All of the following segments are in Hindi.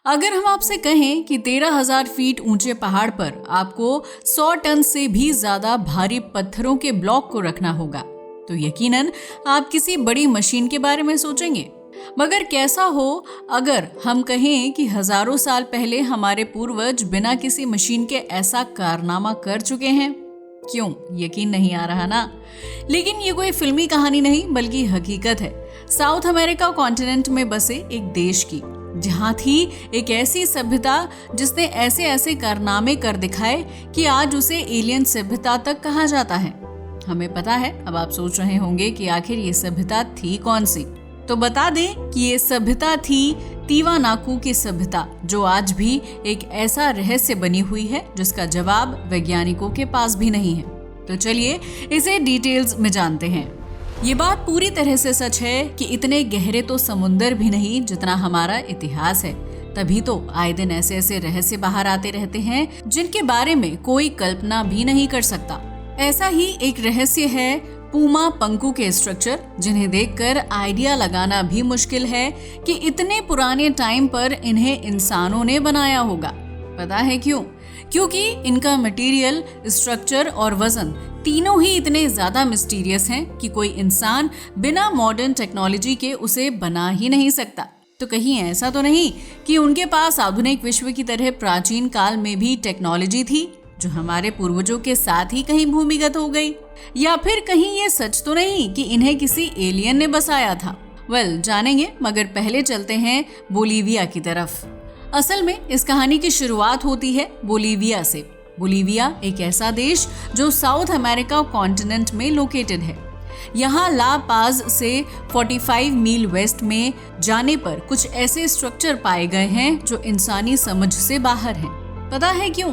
अगर हम आपसे कहें कि 13,000 फीट ऊंचे पहाड़ पर आपको 100 टन से भी ज्यादा भारी पत्थरों के ब्लॉक को रखना होगा, तो यकीनन आप किसी बड़ी मशीन के बारे में सोचेंगे। मगर कैसा हो अगर हम कहें कि हजारों साल पहले हमारे पूर्वज बिना किसी मशीन के ऐसा कारनामा कर चुके हैं? क्यों यकीन नहीं आ रहा ना? लेकिन ये कोई फिल्मी कहानी नहीं बल्कि हकीकत है साउथ अमेरिका कॉन्टिनेंट में बसे एक देश की, जहां थी एक ऐसी सभ्यता जिसने ऐसे ऐसे कारनामे कर दिखाए कि आज उसे एलियन सभ्यता तक कहा जाता है। हमें पता है, अब आप सोच रहे होंगे कि आखिर ये सभ्यता थी कौन सी। तो बता दें कि ये सभ्यता थी तिवानाकू की सभ्यता, जो आज भी एक ऐसा रहस्य बनी हुई है जिसका जवाब वैज्ञानिकों के पास भी नहीं है। तो चलिए इसे डिटेल्स में जानते हैं। ये बात पूरी तरह से सच है कि इतने गहरे तो समुंदर भी नहीं जितना हमारा इतिहास है, तभी तो आए दिन ऐसे ऐसे रहस्य बाहर आते रहते हैं जिनके बारे में कोई कल्पना भी नहीं कर सकता। ऐसा ही एक रहस्य है पूमा पंकु के स्ट्रक्चर, जिन्हें देखकर आइडिया लगाना भी मुश्किल है कि इतने पुराने टाइम पर इन्हें इंसानों ने बनाया होगा। पता है क्यों? क्योंकि इनका मटेरियल, स्ट्रक्चर और वजन तीनों ही इतने ज्यादा मिस्टीरियस हैं कि कोई इंसान बिना मॉडर्न टेक्नोलॉजी के उसे बना ही नहीं सकता। तो कहीं ऐसा तो नहीं कि उनके पास आधुनिक विश्व की तरह प्राचीन काल में भी टेक्नोलॉजी थी जो हमारे पूर्वजों के साथ ही कहीं भूमिगत हो गई? या फिर कहीं ये सच तो नहीं कि इन्हें किसी एलियन ने बसाया था? जानेंगे, मगर पहले चलते हैं बोलीविया की तरफ। असल में इस कहानी की शुरुआत होती है बोलीविया से। बोलीविया एक ऐसा देश जो साउथ अमेरिका कॉन्टिनेंट में लोकेटेड है। यहाँ ला पाज से 45 मील वेस्ट में जाने पर कुछ ऐसे स्ट्रक्चर पाए गए हैं जो इंसानी समझ से बाहर हैं। पता है क्यों?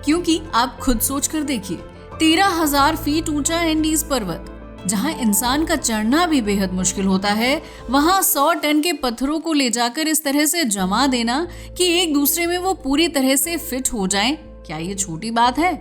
क्योंकि आप खुद सोच कर देखिए, 13,000 फीट ऊंचा एंडीज पर्वत, जहां इंसान का चढ़ना भी बेहद मुश्किल होता है, वहां 100 टन के पत्थरों को ले जाकर इस तरह से जमा देना कि एक दूसरे में वो पूरी तरह से फिट हो जाएं, क्या ये छोटी बात है?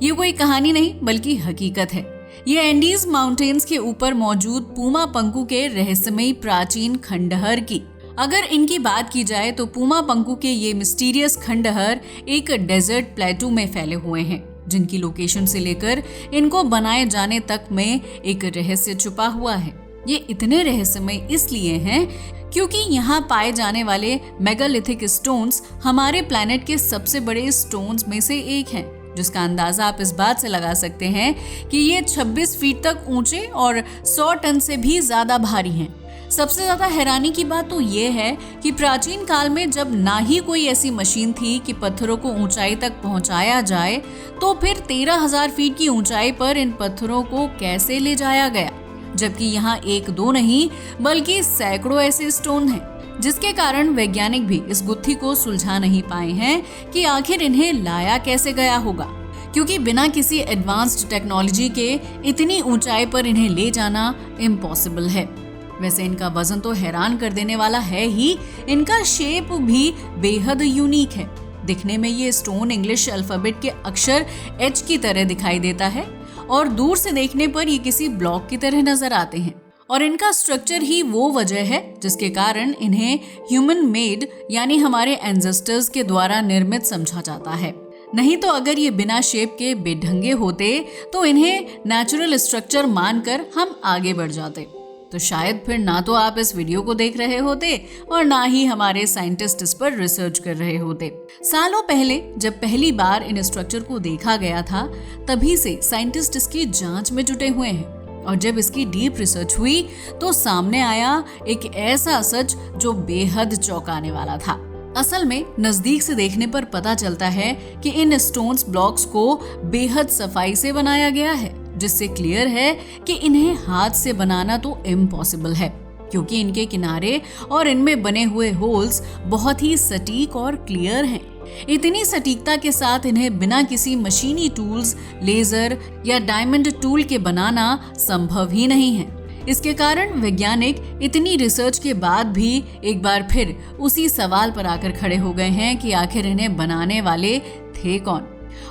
ये कोई कहानी नहीं बल्कि हकीकत है। ये एंडीज माउंटेन्स के ऊपर मौजूद पूमा पंकु के रहस्यमयी प्राचीन खंडहर की। अगर इनकी बात की जाए तो पूमा पंकु के ये मिस्टीरियस खंडहर एक डेजर्ट प्लेटू में फैले हुए हैं, जिनकी लोकेशन से लेकर इनको बनाए जाने तक में एक रहस्य छुपा हुआ है। ये इतने रहस्यमय इसलिए हैं क्योंकि यहाँ पाए जाने वाले मेगालिथिक स्टोन्स हमारे प्लैनेट के सबसे बड़े स्टोन्स में से एक हैं, जिसका अंदाजा आप इस बात से लगा सकते हैं कि ये 26 फीट तक ऊंचे और 100 टन से भी ज्यादा भारी हैं। सबसे ज्यादा हैरानी की बात तो ये है कि प्राचीन काल में जब ना ही कोई ऐसी मशीन थी कि पत्थरों को ऊंचाई तक पहुंचाया जाए, तो फिर 13,000 फीट की ऊंचाई पर इन पत्थरों को कैसे ले जाया गया? जबकि यहाँ एक दो नहीं बल्कि सैकड़ों ऐसे स्टोन हैं, जिसके कारण वैज्ञानिक भी इस गुत्थी को सुलझा नहीं पाए हैं कि आखिर इन्हें लाया कैसे गया होगा। क्योंकि बिना किसी एडवांस्ड टेक्नोलॉजी के इतनी ऊंचाई पर इन्हें ले जाना इम्पॉसिबल है। वैसे इनका वजन तो हैरान कर देने वाला है ही, इनका शेप भी बेहद यूनिक है। दिखने में ये स्टोन इंग्लिश अल्फाबेट के अक्षर H की तरह दिखाई देता है और दूर से देखने पर ये किसी ब्लॉक की तरह नजर आते हैं। और इनका स्ट्रक्चर ही वो वजह है जिसके कारण इन्हें ह्यूमन मेड यानी हमारे एंसेस्टर्स के द्वारा निर्मित समझा जाता है। नहीं तो अगर ये बिना शेप के बेढंगे होते तो इन्हें नेचुरल स्ट्रक्चर मानकर हम आगे बढ़ जाते। तो शायद फिर ना तो आप इस वीडियो को देख रहे होते और ना ही हमारे साइंटिस्ट इस पर रिसर्च कर रहे होते। सालों पहले जब पहली बार इन स्ट्रक्चर को देखा गया था, तभी से साइंटिस्ट इसकी जांच में जुटे हुए हैं। और जब इसकी डीप रिसर्च हुई तो सामने आया एक ऐसा सच जो बेहद चौंकाने वाला था। असल में नजदीक से देखने पर पता चलता है कि इन स्टोन्स ब्लॉक्स को बेहद सफाई से बनाया गया है, जिससे क्लियर है कि इन्हें हाथ से बनाना तो इम्पॉसिबल है, क्योंकि इनके किनारे और इनमें बने हुए होल्स बहुत ही सटीक और क्लियर हैं। इतनी सटीकता के साथ इन्हें बिना किसी मशीनी टूल्स, लेजर या डायमंड टूल के बनाना संभव ही नहीं है। इसके कारण वैज्ञानिक इतनी रिसर्च के बाद भी एक बार फिर उसी सवाल पर आकर खड़े हो गए हैं कि आखिर इन्हें बनाने वाले थे कौन?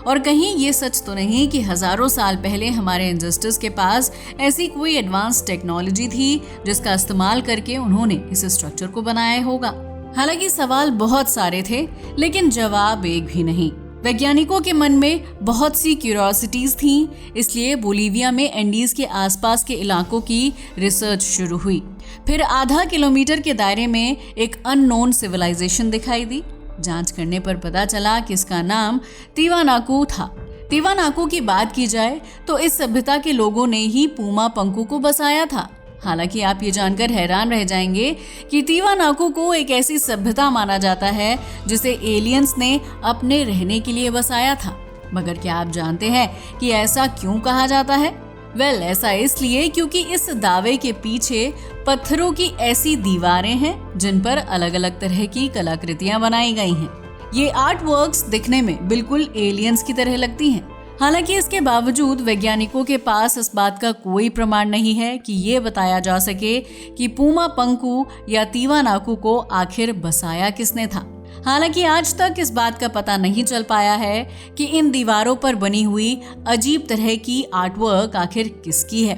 और कहीं ये सच तो नहीं कि हजारों साल पहले हमारे एंसेस्टर्स के पास ऐसी कोई एडवांस टेक्नोलॉजी थी जिसका इस्तेमाल करके उन्होंने इस स्ट्रक्चर को बनाया होगा? हालांकि सवाल बहुत सारे थे, लेकिन जवाब एक भी नहीं। वैज्ञानिकों के मन में बहुत सी क्यूरियोसिटीज थीं, इसलिए बोलीविया में एंडीज के आसपास के इलाकों की रिसर्च शुरू हुई। फिर आधा किलोमीटर के दायरे में एक अननोन सिविलाइजेशन दिखाई दी। जांच करने पर पता चला कि इसका नाम तिवानाकू था। तिवानाकू की बात की जाए तो इस सभ्यता के लोगों ने ही पूमा पंकु को बसाया था। हालांकि आप ये जानकर हैरान रह जाएंगे कि तिवानाकू को एक ऐसी सभ्यता माना जाता है जिसे एलियंस ने अपने रहने के लिए बसाया था। मगर क्या आप जानते हैं कि ऐसा क्यों कहा जाता है? ऐसा इसलिए क्योंकि इस दावे के पीछे पत्थरों की ऐसी दीवारें हैं जिन पर अलग अलग तरह की कलाकृतियां बनाई गई हैं। ये आर्ट वर्क्स दिखने में बिल्कुल एलियंस की तरह लगती हैं। हालांकि इसके बावजूद वैज्ञानिकों के पास इस बात का कोई प्रमाण नहीं है कि ये बताया जा सके कि पूमा पंकु या तिवानाकू को आखिर बसाया किसने था। हालांकि आज तक इस बात का पता नहीं चल पाया है कि इन दीवारों पर बनी हुई अजीब तरह की आर्टवर्क आखिर किसकी है।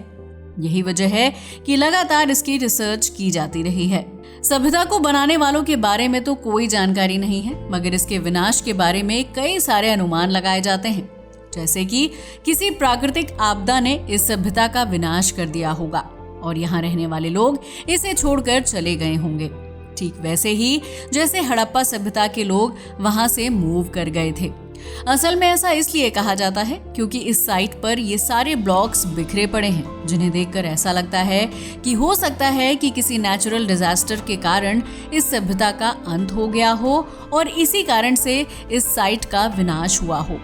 यही वजह है कि लगातार इसकी रिसर्च की जाती रही है। सभ्यता को बनाने वालों के बारे में तो कोई जानकारी नहीं है, मगर इसके विनाश के बारे में कई सारे अनुमान लगाए जाते हैं, जैसे कि किसी प्राकृतिक आपदा ने इस सभ्यता का विनाश कर दिया होगा और यहाँ रहने वाले लोग इसे छोड़कर चले गए होंगे। ठीक वैसे ही जैसे हड़प्पा सभ्यता के लोग वहां से मूव कर गए थे। असल में ऐसा इसलिए कहा जाता है क्योंकि इस साइट पर ये सारे ब्लॉक्स बिखरे पड़े हैं, जिन्हें देखकर ऐसा लगता है कि हो सकता है कि किसी नेचुरल डिजास्टर के कारण इस सभ्यता का अंत हो गया हो और इसी कारण से इस साइट का विनाश हुआ हो।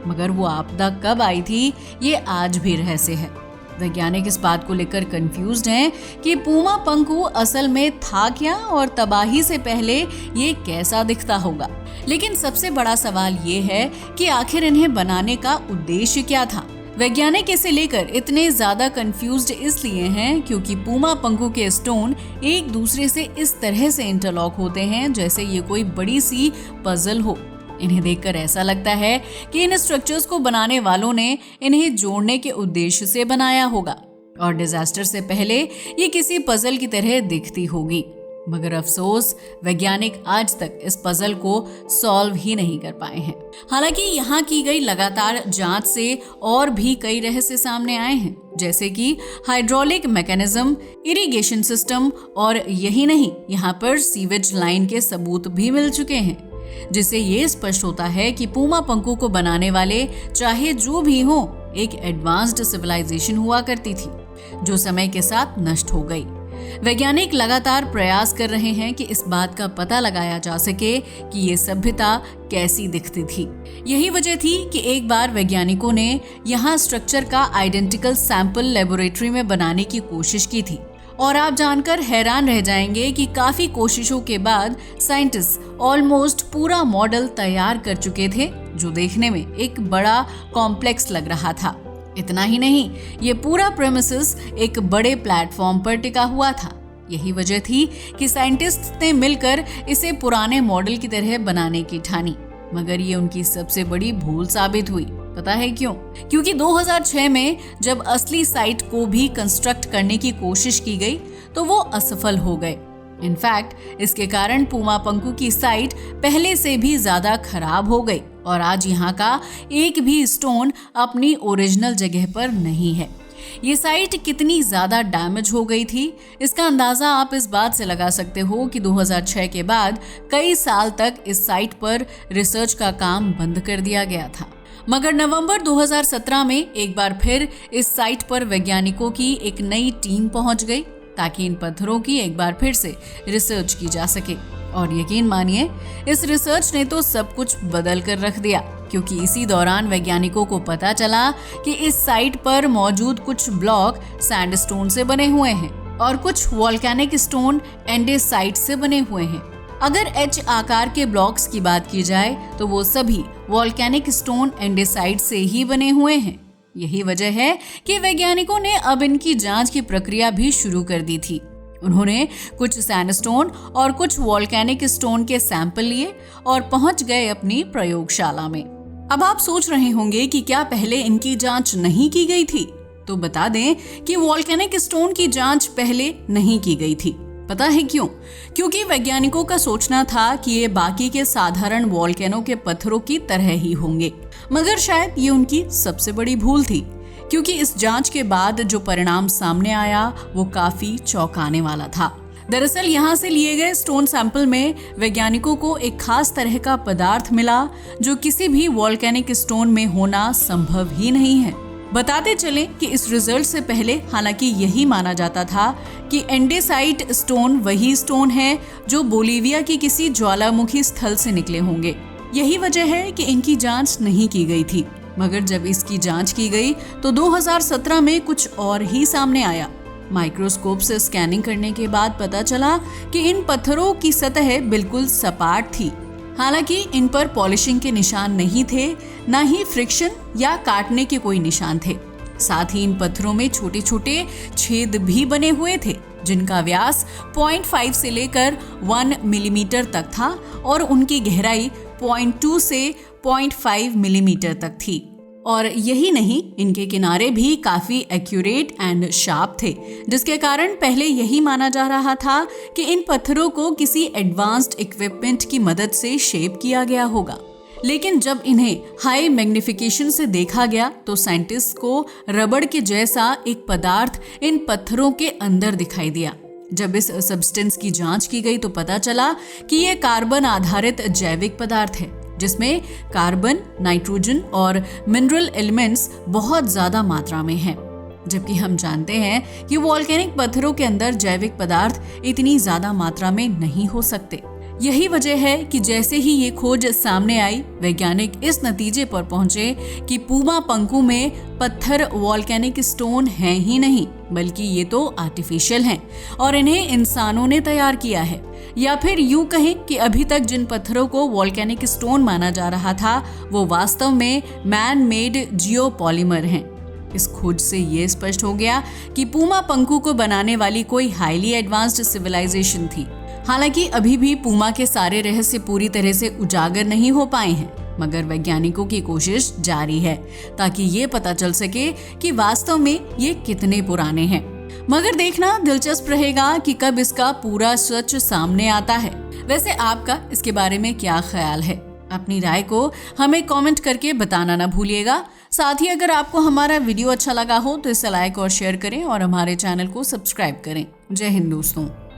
मगर वो आपदा कब आई थी, ये आज भी रहस्य है। वैज्ञानिक इस बात को लेकर कंफ्यूज्ड हैं कि पूमा पंकु असल में था क्या और तबाही से पहले ये कैसा दिखता होगा। लेकिन सबसे बड़ा सवाल ये है कि आखिर इन्हें बनाने का उद्देश्य क्या था। वैज्ञानिक इसे लेकर इतने ज्यादा कंफ्यूज्ड इसलिए हैं क्योंकि पूमा पंकु के स्टोन एक दूसरे से इस तरह से इंटरलॉक होते हैं जैसे ये कोई बड़ी सी पजल हो। इन्हें देखकर ऐसा लगता है कि इन स्ट्रक्चर्स को बनाने वालों ने इन्हें जोड़ने के उद्देश्य से बनाया होगा और डिजास्टर से पहले ये किसी पजल की तरह दिखती होगी। मगर अफसोस वैज्ञानिक आज तक इस पजल को सॉल्व ही नहीं कर पाए हैं। हालांकि यहाँ की गई लगातार जांच से और भी कई रहस्य सामने आए हैं, जैसे कि हाइड्रोलिक मैकेनिज्म, इरिगेशन सिस्टम और यही नहीं, यहाँ पर सीवेज लाइन के सबूत भी मिल चुके हैं, जिससे ये स्पष्ट होता है कि पूमा पंकु को बनाने वाले चाहे जो भी हो, एक एडवांस्ड सिविलाइजेशन हुआ करती थी जो समय के साथ नष्ट हो गई। वैज्ञानिक लगातार प्रयास कर रहे हैं कि इस बात का पता लगाया जा सके कि ये सभ्यता कैसी दिखती थी। यही वजह थी कि एक बार वैज्ञानिकों ने यहाँ स्ट्रक्चर का आइडेंटिकल सैंपल लेबोरेटरी में बनाने की कोशिश की थी और आप जानकर हैरान रह जाएंगे कि काफी कोशिशों के बाद साइंटिस्ट ऑलमोस्ट पूरा मॉडल तैयार कर चुके थे जो देखने में एक बड़ा कॉम्प्लेक्स लग रहा था। इतना ही नहीं, ये पूरा प्रेमिसेस एक बड़े प्लेटफॉर्म पर टिका हुआ था। यही वजह थी कि साइंटिस्ट ने मिलकर इसे पुराने मॉडल की तरह बनाने की ठानी, मगर ये उनकी सबसे बड़ी भूल साबित हुई। पता है क्यों? क्योंकि 2006 में जब असली साइट को भी कंस्ट्रक्ट करने की कोशिश की गई तो वो असफल हो गए। इनफैक्ट इसके कारण पूमा पंकु की साइट पहले से भी ज्यादा खराब हो गई और आज यहाँ का एक भी स्टोन अपनी ओरिजिनल जगह पर नहीं है। ये साइट कितनी ज्यादा डैमेज हो गई थी, इसका अंदाजा आप इस बात से लगा सकते हो कि 2006 के बाद कई साल तक इस साइट पर रिसर्च का काम बंद कर दिया गया था। मगर नवंबर 2017 में एक बार फिर इस साइट पर वैज्ञानिकों की एक नई टीम पहुंच गई ताकि इन पत्थरों की एक बार फिर से रिसर्च की जा सके। और यकीन मानिए, इस रिसर्च ने तो सब कुछ बदल कर रख दिया, क्योंकि इसी दौरान वैज्ञानिकों को पता चला कि इस साइट पर मौजूद कुछ ब्लॉक सैंडस्टोन से बने हुए हैं और कुछ वोल्केनिक स्टोन एंडेसाइट से बने हुए हैं। अगर एच आकार के ब्लॉक्स की बात की जाए तो वो सभी वोल्केनिक स्टोन एंडेसाइट से ही बने हुए हैं। यही वजह है कि वैज्ञानिकों ने अब इनकी जांच की प्रक्रिया भी शुरू कर दी थी। उन्होंने कुछ सैंडस्टोन और कुछ वोल्केनिक स्टोन के सैंपल लिए और पहुंच गए अपनी प्रयोगशाला में। अब आप सोच रहे होंगे कि क्या पहले इनकी जांच नहीं की गई थी? तो बता दें कि वोल्केनिक स्टोन की जांच पहले नहीं की गई थी। पता है क्यों? क्योंकि वैज्ञानिकों का सोचना था कि ये बाकी के साधारण वोल्केनो के पत्थरों की तरह ही होंगे, मगर शायद ये उनकी सबसे बड़ी भूल थी, क्योंकि इस जांच के बाद जो परिणाम सामने आया वो काफी चौंकाने वाला था। दरअसल यहाँ से लिए गए स्टोन सैंपल में वैज्ञानिकों को एक खास तरह का पदार्थ मिला जो किसी भी वोल्केनिक स्टोन में होना संभव ही नहीं है। बताते चलें कि इस रिजल्ट से पहले हालांकि यही माना जाता था कि एंडेसाइट स्टोन वही स्टोन है जो बोलीविया की किसी ज्वालामुखी स्थल से निकले होंगे। यही वजह है कि इनकी जांच नहीं की गई थी। मगर जब इसकी जांच की गई तो 2017 में कुछ और ही सामने आया। माइक्रोस्कोप से स्कैनिंग करने के बाद पता चला कि इन पत्थरों की सतह बिल्कुल सपाट थी। हालांकि इन पर पॉलिशिंग के निशान नहीं थे, न ही फ्रिक्शन या काटने के कोई निशान थे। साथ ही इन पत्थरों में छोटे छोटे छेद भी बने हुए थे जिनका व्यास 0.5 से लेकर 1 मिलीमीटर तक था और उनकी गहराई 0.2 से 0.5 मिलीमीटर तक थी। और यही नहीं, इनके किनारे भी काफी एक्यूरेट एंड शार्प थे, जिसके कारण पहले यही माना जा रहा था कि इन पत्थरों को किसी एडवांस्ड इक्विपमेंट की मदद से शेप किया गया होगा। लेकिन जब इन्हें हाई मैग्निफिकेशन से देखा गया तो साइंटिस्ट को रबड़ के जैसा एक पदार्थ इन पत्थरों के अंदर दिखाई दिया। जब इस सब्सटेंस की जांच की गई तो पता चला कि यह कार्बन आधारित जैविक पदार्थ है जिसमें कार्बन, नाइट्रोजन और मिनरल एलिमेंट्स बहुत ज्यादा मात्रा में हैं। जबकि हम जानते हैं कि वोल्केनिक पत्थरों के अंदर जैविक पदार्थ इतनी ज्यादा मात्रा में नहीं हो सकते। यही वजह है कि जैसे ही ये खोज सामने आई, वैज्ञानिक इस नतीजे पर पहुंचे कि पूमा पंकु में पत्थर वोल्केनिक स्टोन हैं ही नहीं, बल्कि ये तो आर्टिफिशियल हैं और इन्हें इंसानों ने तैयार किया है। या फिर यूं कहें कि अभी तक जिन पत्थरों को वोल्केनिक स्टोन माना जा रहा था वो वास्तव में मैन मेड जियोपॉलीमर हैं। इस खोज से ये स्पष्ट हो गया कि पूमा पंकु को बनाने वाली कोई हाईली एडवांस्ड सिविलाइजेशन थी। हालांकि अभी भी पूमा के सारे रहस्य पूरी तरह से उजागर नहीं हो पाए हैं, मगर वैज्ञानिकों की कोशिश जारी है ताकि ये पता चल सके कि वास्तव में ये कितने पुराने हैं। मगर देखना दिलचस्प रहेगा कि कब इसका पूरा सच सामने आता है। वैसे आपका इसके बारे में क्या ख्याल है? अपनी राय को हमें कमेंट करके बताना ना भूलिएगा। साथ ही अगर आपको हमारा वीडियो अच्छा लगा हो तो इसे लाइक और शेयर करें और हमारे चैनल को सब्सक्राइब करें। जय हिंद दोस्तों।